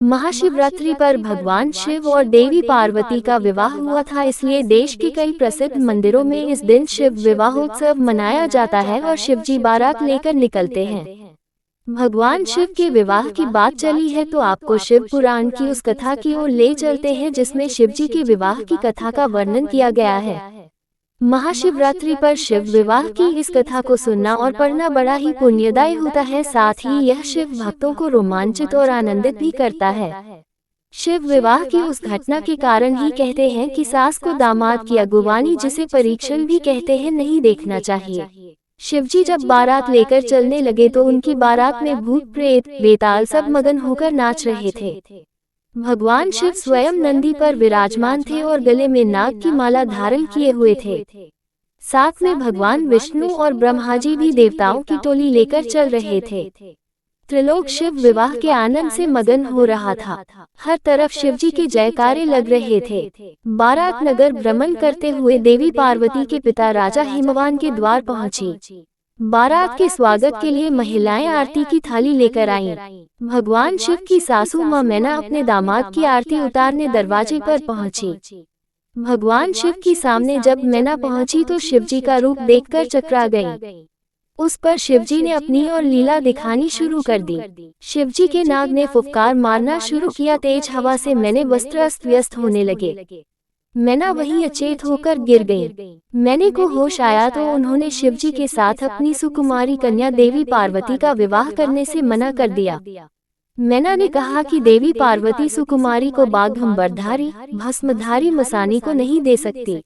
महाशिवरात्रि पर भगवान शिव और देवी पार्वती का विवाह हुआ था, इसलिए देश के कई प्रसिद्ध मंदिरों में इस दिन शिव विवाहोत्सव मनाया जाता है और शिवजी बारात लेकर निकलते हैं। भगवान शिव के विवाह की बात चली है तो आपको शिव पुराण की उस कथा की ओर ले चलते हैं जिसमें शिवजी के विवाह की कथा का वर्णन किया गया है। महाशिवरात्रि पर शिव विवाह की इस कथा को सुनना और पढ़ना बड़ा ही पुण्यदायी होता है, साथ ही यह शिव भक्तों को रोमांचित और आनंदित भी करता है। शिव विवाह की उस घटना के कारण ही कहते हैं कि सास को दामाद की अगुवानी, जिसे परीक्षण भी कहते हैं, नहीं देखना चाहिए। शिवजी जब बारात लेकर चलने लगे तो उनकी बारात में भूत प्रेत बेताल सब मगन होकर नाच रहे थे। भगवान शिव स्वयं नंदी पर विराजमान थे और गले में नाग की माला धारण किए हुए थे। साथ में भगवान विष्णु और ब्रह्मा जी भी देवताओं की टोली लेकर चल रहे थे। त्रिलोक शिव विवाह के आनंद से मगन हो रहा था। हर तरफ शिवजी के जयकारे लग रहे थे। बारात नगर भ्रमण करते हुए देवी पार्वती के पिता राजा हिमवान के द्वार पहुंची। बारात के स्वागत के लिए महिलाएं आरती की थाली लेकर आईं। भगवान शिव की सासू मां मैना अपने दामाद की आरती उतारने दरवाजे पर पहुंची। भगवान शिव की सामने जब मैना पहुंची तो शिवजी का रूप देखकर चकरा गई। उस पर शिवजी ने अपनी और लीला दिखानी शुरू कर दी। शिवजी के नाग ने फुफकार मारना शुरू किया। तेज हवा से मैने वस्त्र अस्त व्यस्त होने लगे। मैना वहीं अचेत होकर गिर गई। मैने को होश आया तो उन्होंने शिवजी के साथ अपनी सुकुमारी कन्या देवी पार्वती का विवाह करने से मना कर दिया। मैना ने कहा कि देवी पार्वती सुकुमारी को बाघंबरधारी भस्मधारी मसानी को नहीं दे सकती।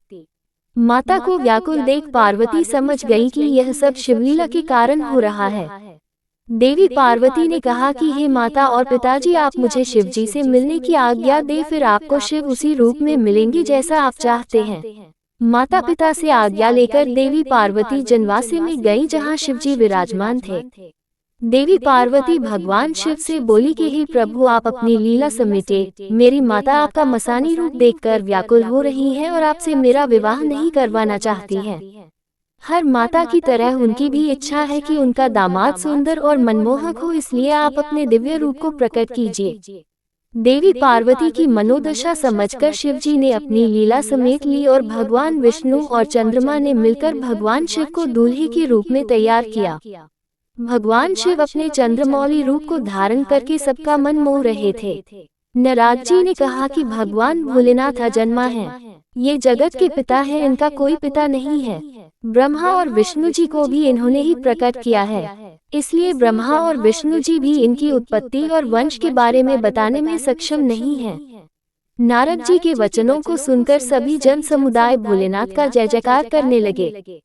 माता को व्याकुल देख पार्वती समझ गई कि यह सब शिवलीला के कारण हो रहा है। देवी पार्वती ने कहा कि हे माता और पिताजी, आप मुझे शिवजी से मिलने की आज्ञा दे, फिर आपको शिव उसी रूप में मिलेंगे जैसा आप चाहते हैं। माता पिता से आज्ञा लेकर देवी पार्वती जनवासे में गई जहां शिवजी विराजमान थे। देवी पार्वती भगवान शिव से बोली कि हे प्रभु, आप अपनी लीला समेटे। मेरी माता आपका मसानी रूप देखकर व्याकुल हो रही है और आपसे मेरा विवाह नहीं करवाना चाहती है। हर माता की तरह उनकी भी इच्छा है कि उनका दामाद सुंदर और मनमोहक हो, इसलिए आप अपने दिव्य रूप को प्रकट कीजिए। देवी पार्वती की मनोदशा समझकर शिवजी ने अपनी लीला समेट ली और भगवान विष्णु और चंद्रमा ने मिलकर भगवान शिव को दूल्हे के रूप में तैयार किया। भगवान शिव अपने चंद्रमौली रूप को धारण करके सबका मन मोह रहे थे। नारद जी ने कहा कि भगवान भोलेनाथ अजन्मा हैं। ये जगत के पिता हैं, इनका कोई पिता नहीं है। ब्रह्मा और विष्णु जी को भी इन्होंने ही प्रकट किया है, इसलिए ब्रह्मा और विष्णु जी भी इनकी उत्पत्ति और वंश के बारे में बताने में सक्षम नहीं हैं। नारद जी के वचनों को सुनकर सभी जन समुदाय भोलेनाथ का जय जयकार करने लगे।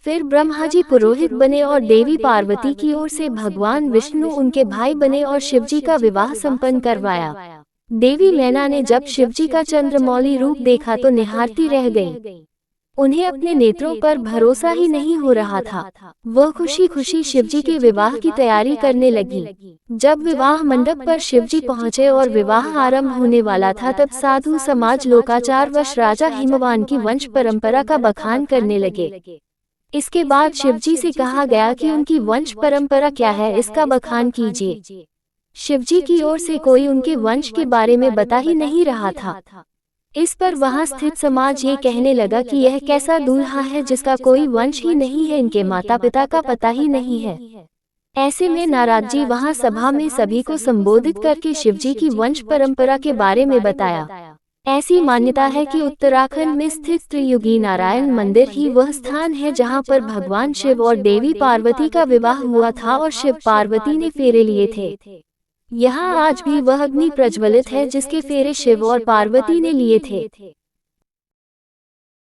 फिर ब्रह्मा जी पुरोहित बने और देवी पार्वती की ओर से भगवान विष्णु उनके भाई बने और शिवजी का विवाह संपन्न करवाया। देवी मैना ने जब शिवजी का चंद्रमौली रूप देखा तो निहारती रह गईं। उन्हें अपने नेत्रों पर भरोसा ही नहीं हो रहा था। वह खुशी खुशी शिवजी के विवाह की तैयारी करने लगी। जब विवाह मंडप पर शिवजी पहुंचे और विवाह आरंभ होने वाला था, तब साधु समाज लोकाचारवश राजा हिमवान की वंश परंपरा का बखान करने लगे। इसके बाद शिवजी से कहा गया कि उनकी वंश परंपरा क्या है, इसका बखान कीजिए। शिवजी की ओर से कोई उनके वंश के बारे में बता ही नहीं रहा था। इस पर वहां स्थित समाज ये कहने लगा कि यह कैसा दूल्हा है जिसका कोई वंश ही नहीं है, इनके माता पिता का पता ही नहीं है। ऐसे में नारद जी वहां सभा में सभी को संबोधित करके शिवजी की वंश परंपरा के बारे में बताया। ऐसी मान्यता है कि उत्तराखंड में स्थित त्रियुगी नारायण मंदिर ही वह स्थान है जहां पर भगवान शिव और देवी पार्वती का विवाह हुआ था और शिव पार्वती ने फेरे लिए थे। यहाँ आज भी वह अग्नि प्रज्वलित है जिसके फेरे शिव और पार्वती ने लिए थे।